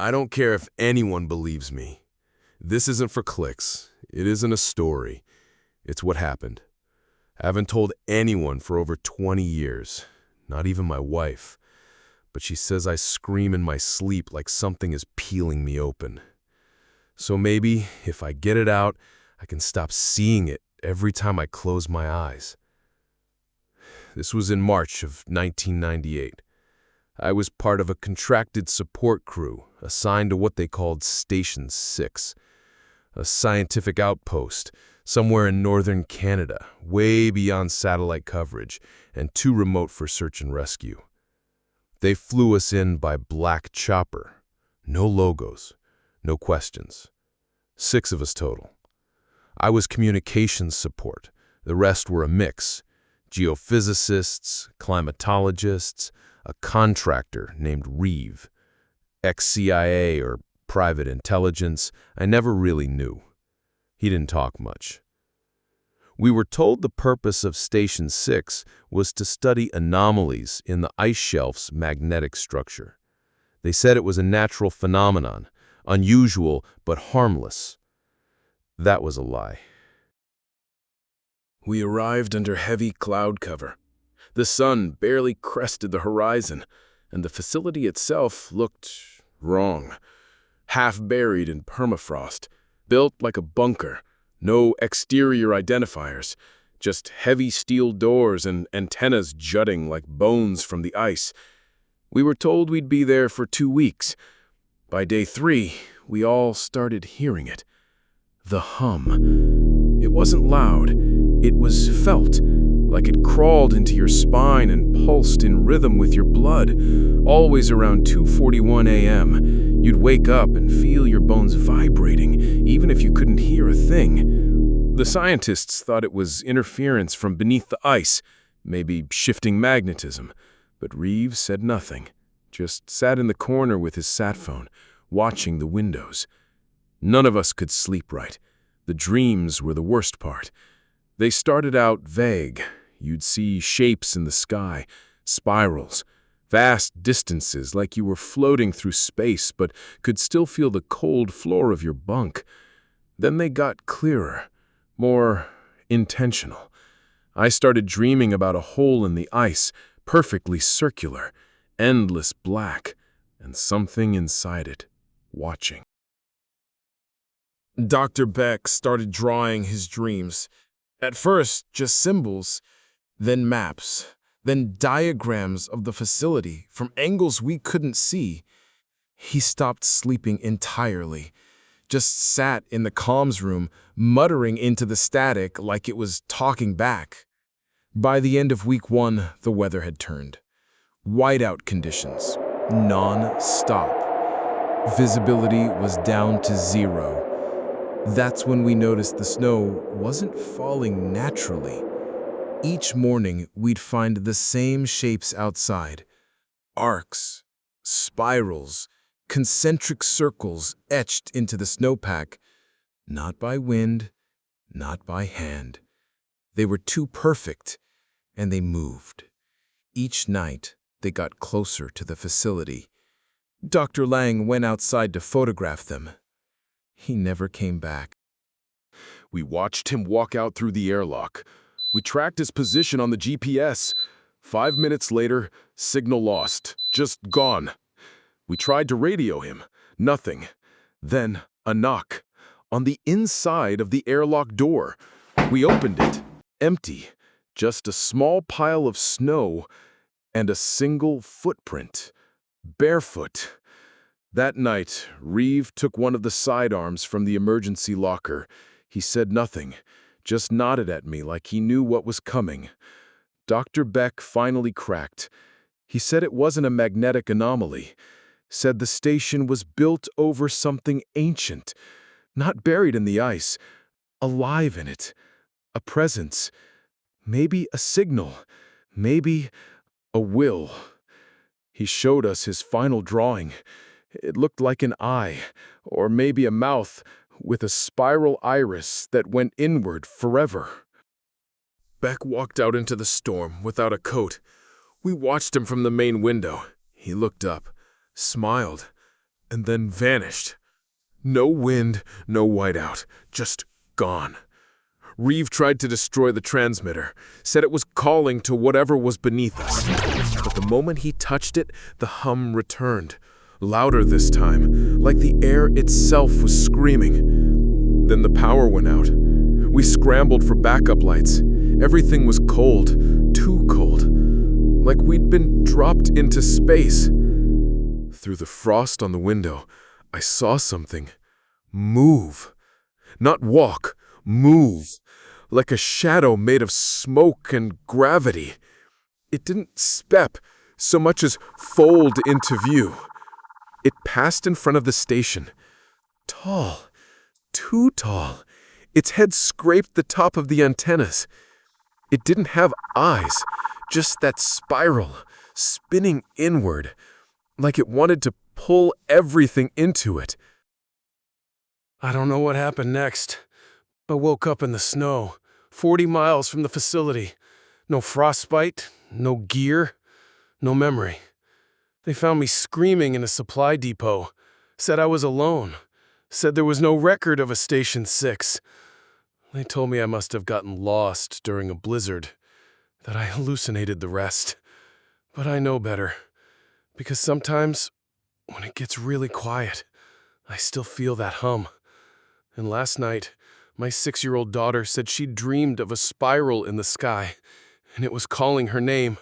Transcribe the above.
I don't care if anyone believes me. This isn't for clicks. It isn't a story. It's what happened. I haven't told anyone for over 20 years, not even my wife. But she says I scream in my sleep like something is peeling me open. So maybe, if I get it out, I can stop seeing it every time I close my eyes. This was in March of 1998. I was part of a contracted support crew assigned to what they called Station 6, a scientific outpost somewhere in northern Canada, way beyond satellite coverage and too remote for search and rescue. They flew us in by black chopper. No logos, no questions. 6 of us total. I was communications support. The rest were a mix. Geophysicists, climatologists, a contractor named Reeve, ex-CIA or private intelligence. I never really knew. He didn't talk much. We were told the purpose of Station 6 was to study anomalies in the ice shelf's magnetic structure. They said it was a natural phenomenon, unusual but harmless. That was a lie. We arrived under heavy cloud cover. The sun barely crested the horizon, and the facility itself looked wrong. Half buried in permafrost, built like a bunker. No exterior identifiers, just heavy steel doors and antennas jutting like bones from the ice. We were told we'd be there for 2 weeks. By day 3, we all started hearing it. The hum. It wasn't loud. It was felt, like it crawled into your spine and pulsed in rhythm with your blood. Always around 2:41 a.m., you'd wake up and feel your bones vibrating, even if you couldn't hear a thing. The scientists thought it was interference from beneath the ice, maybe shifting magnetism. But Reeves said nothing, just sat in the corner with his sat phone, watching the windows. None of us could sleep right. The dreams were the worst part. They started out vague. You'd see shapes in the sky, spirals, vast distances like you were floating through space but could still feel the cold floor of your bunk. Then they got clearer, more intentional. I started dreaming about a hole in the ice, perfectly circular, endless black, and something inside it, watching. Dr. Beck started drawing his dreams. At first, just symbols, then maps, then diagrams of the facility from angles we couldn't see. He stopped sleeping entirely, just sat in the comms room, muttering into the static like it was talking back. By the end of week 1, the weather had turned. Whiteout conditions, non-stop. Visibility was down to 0. That's when we noticed the snow wasn't falling naturally. Each morning, we'd find the same shapes outside. Arcs, spirals, concentric circles etched into the snowpack. Not by wind, not by hand. They were too perfect, and they moved. Each night, they got closer to the facility. Dr. Lang went outside to photograph them. He never came back. We watched him walk out through the airlock. We tracked his position on the GPS. 5 minutes later, signal lost, just gone. We tried to radio him. Nothing. Then, a knock. On the inside of the airlock door. We opened it. Empty. Just a small pile of snow and a single footprint. Barefoot. That night, Reeve took one of the sidearms from the emergency locker. He said nothing, just nodded at me like he knew what was coming. Dr. Beck finally cracked. He said it wasn't a magnetic anomaly. Said the station was built over something ancient, not buried in the ice, alive in it. A presence, maybe a signal, maybe a will. He showed us his final drawing. It looked like an eye, or maybe a mouth, with a spiral iris that went inward forever. Beck walked out into the storm without a coat. We watched him from the main window. He looked up, smiled, and then vanished. No wind, no whiteout, just gone. Reeve tried to destroy the transmitter, said it was calling to whatever was beneath us. But the moment he touched it, the hum returned, louder this time, like the air itself was screaming. Then the power went out. We scrambled for backup lights. Everything was cold, too cold, like we'd been dropped into space. Through the frost on the window, I saw something move. Not walk, move. Like a shadow made of smoke and gravity. It didn't step so much as fold into view. It passed in front of the station. Tall, too tall. Its head scraped the top of the antennas. It didn't have eyes, just that spiral, spinning inward, like it wanted to pull everything into it. I don't know what happened next, but woke up in the snow, 40 miles from the facility. No frostbite, no gear, no memory. They found me screaming in a supply depot, said I was alone, said there was no record of a Station 6. They told me I must have gotten lost during a blizzard, that I hallucinated the rest. But I know better, because sometimes, when it gets really quiet, I still feel that hum. And last night, my 6-year-old daughter said she dreamed of a spiral in the sky, and it was calling her name.